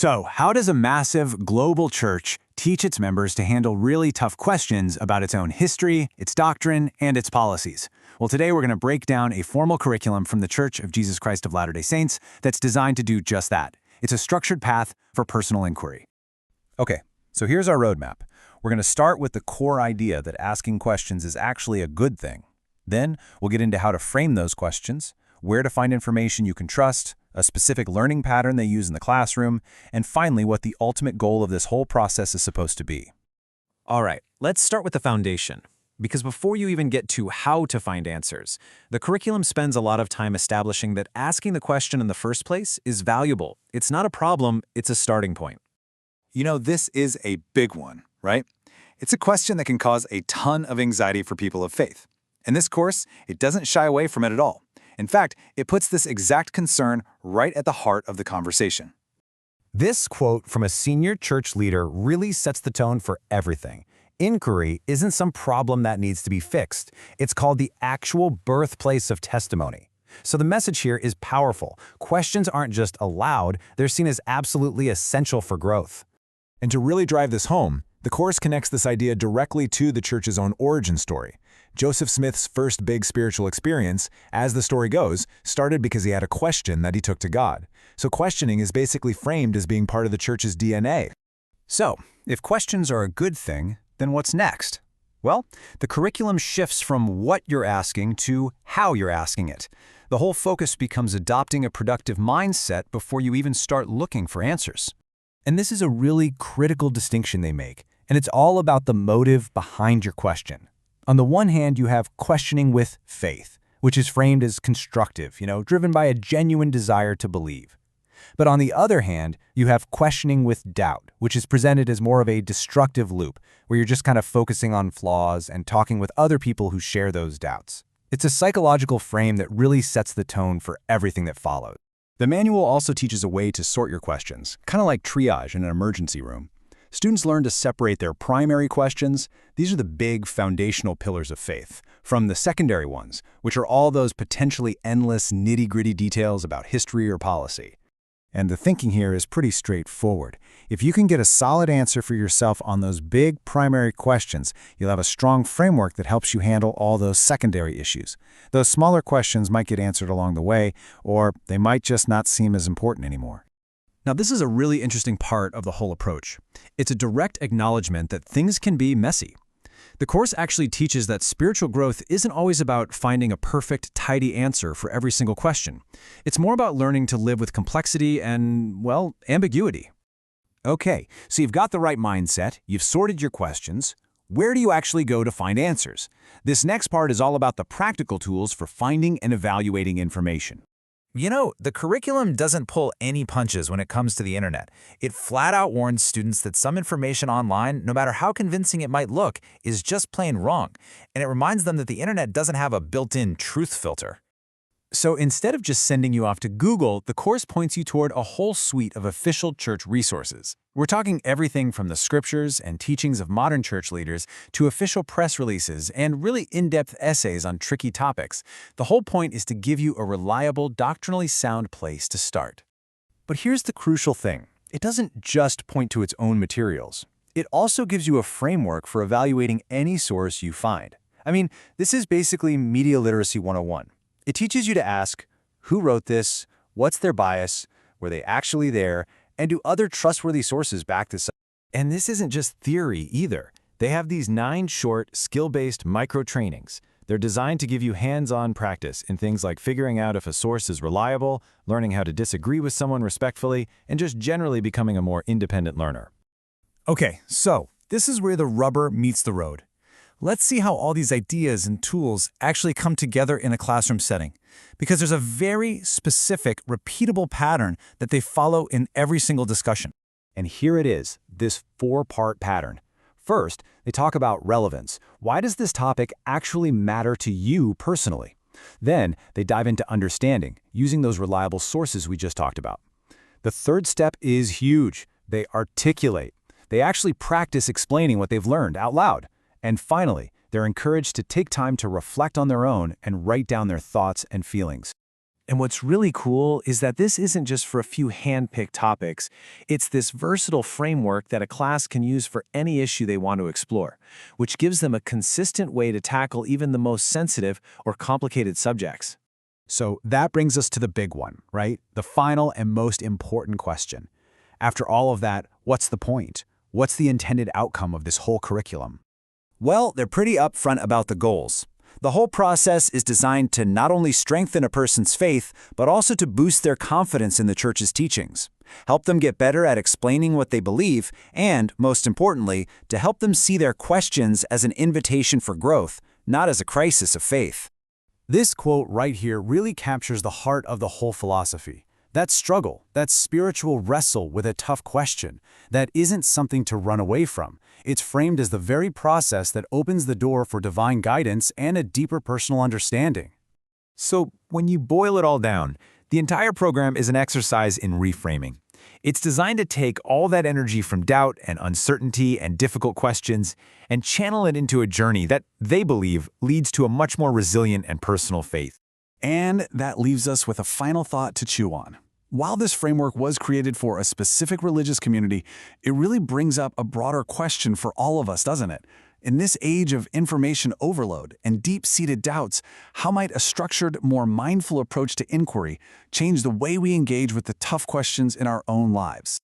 So, how does a massive global church teach its members to handle really tough questions about its own history, its doctrine, and its policies? Well, today we're going to break down a formal curriculum from the Church of Jesus Christ of Latter-day Saints that's designed to do just that. It's a structured path for personal inquiry. Okay, so here's our roadmap. We're going to start with the core idea that asking questions is actually a good thing. Then we'll get into how to frame those questions, where to find information you can trust, a specific learning pattern they use in the classroom, and finally what the ultimate goal of this whole process is supposed to be. All right, let's start with the foundation. Because before you even get to how to find answers, the curriculum spends a lot of time establishing that asking the question in the first place is valuable. It's not a problem, it's a starting point. You know, this is a big one, right? It's a question that can cause a ton of anxiety for people of faith. In this course, it doesn't shy away from it at all. In fact, it puts this exact concern right at the heart of the conversation. This quote from a senior church leader really sets the tone for everything. Inquiry isn't some problem that needs to be fixed. It's called the actual birthplace of testimony. So the message here is powerful. Questions aren't just allowed, they're seen as absolutely essential for growth. And to really drive this home, the course connects this idea directly to the church's own origin story. Joseph Smith's first big spiritual experience, as the story goes, started because he had a question that he took to God. So questioning is basically framed as being part of the church's DNA. So, if questions are a good thing, then what's next? Well, the curriculum shifts from what you're asking to how you're asking it. The whole focus becomes adopting a productive mindset before you even start looking for answers. And this is a really critical distinction they make, and it's all about the motive behind your question. On the one hand, you have questioning with faith, which is framed as constructive, driven by a genuine desire to believe. But on the other hand, you have questioning with doubt, which is presented as more of a destructive loop, where you're just kind of focusing on flaws and talking with other people who share those doubts. It's a psychological frame that really sets the tone for everything that follows. The manual also teaches a way to sort your questions, kind of like triage in an emergency room. Students learn to separate their primary questions. These are the big foundational pillars of faith, from the secondary ones, which are all those potentially endless nitty-gritty details about history or policy. And the thinking here is pretty straightforward. If you can get a solid answer for yourself on those big primary questions, you'll have a strong framework that helps you handle all those secondary issues. Those smaller questions might get answered along the way, or they might just not seem as important anymore. Now, this is a really interesting part of the whole approach. It's a direct acknowledgement that things can be messy. The course actually teaches that spiritual growth isn't always about finding a perfect, tidy answer for every single question. It's more about learning to live with complexity and, well, ambiguity. Okay, so you've got the right mindset, you've sorted your questions. Where do you actually go to find answers? This next part is all about the practical tools for finding and evaluating information. You know, the curriculum doesn't pull any punches when it comes to the internet. It flat out warns students that some information online, no matter how convincing it might look, is just plain wrong. And it reminds them that the internet doesn't have a built-in truth filter. So instead of just sending you off to Google, the course points you toward a whole suite of official church resources. We're talking everything from the scriptures and teachings of modern church leaders to official press releases and really in-depth essays on tricky topics. The whole point is to give you a reliable, doctrinally sound place to start. But here's the crucial thing. It doesn't just point to its own materials. It also gives you a framework for evaluating any source you find. I mean, this is basically Media Literacy 101. It teaches you to ask, who wrote this, what's their bias, were they actually there, and do other trustworthy sources back this up? And this isn't just theory either. They have these 9 short, skill-based micro-trainings. They're designed to give you hands-on practice in things like figuring out if a source is reliable, learning how to disagree with someone respectfully, and just generally becoming a more independent learner. Okay, so this is where the rubber meets the road. Let's see how all these ideas and tools actually come together in a classroom setting, because there's a very specific, repeatable pattern that they follow in every single discussion. And here it is, this 4-part pattern. First, they talk about relevance. Why does this topic actually matter to you personally? Then, they dive into understanding, using those reliable sources we just talked about. The third step is huge. They articulate. They actually practice explaining what they've learned out loud. And finally, they're encouraged to take time to reflect on their own and write down their thoughts and feelings. And what's really cool is that this isn't just for a few hand-picked topics. It's this versatile framework that a class can use for any issue they want to explore, which gives them a consistent way to tackle even the most sensitive or complicated subjects. So that brings us to the big one, right? The final and most important question. After all of that, what's the point? What's the intended outcome of this whole curriculum? Well, they're pretty upfront about the goals. The whole process is designed to not only strengthen a person's faith, but also to boost their confidence in the church's teachings, help them get better at explaining what they believe, and, most importantly, to help them see their questions as an invitation for growth, not as a crisis of faith. This quote right here really captures the heart of the whole philosophy. That struggle, that spiritual wrestle with a tough question, that isn't something to run away from. It's framed as the very process that opens the door for divine guidance and a deeper personal understanding. So, when you boil it all down, the entire program is an exercise in reframing. It's designed to take all that energy from doubt and uncertainty and difficult questions and channel it into a journey that they believe leads to a much more resilient and personal faith. And that leaves us with a final thought to chew on. While this framework was created for a specific religious community, it really brings up a broader question for all of us, doesn't it? In this age of information overload and deep-seated doubts, how might a structured, more mindful approach to inquiry change the way we engage with the tough questions in our own lives?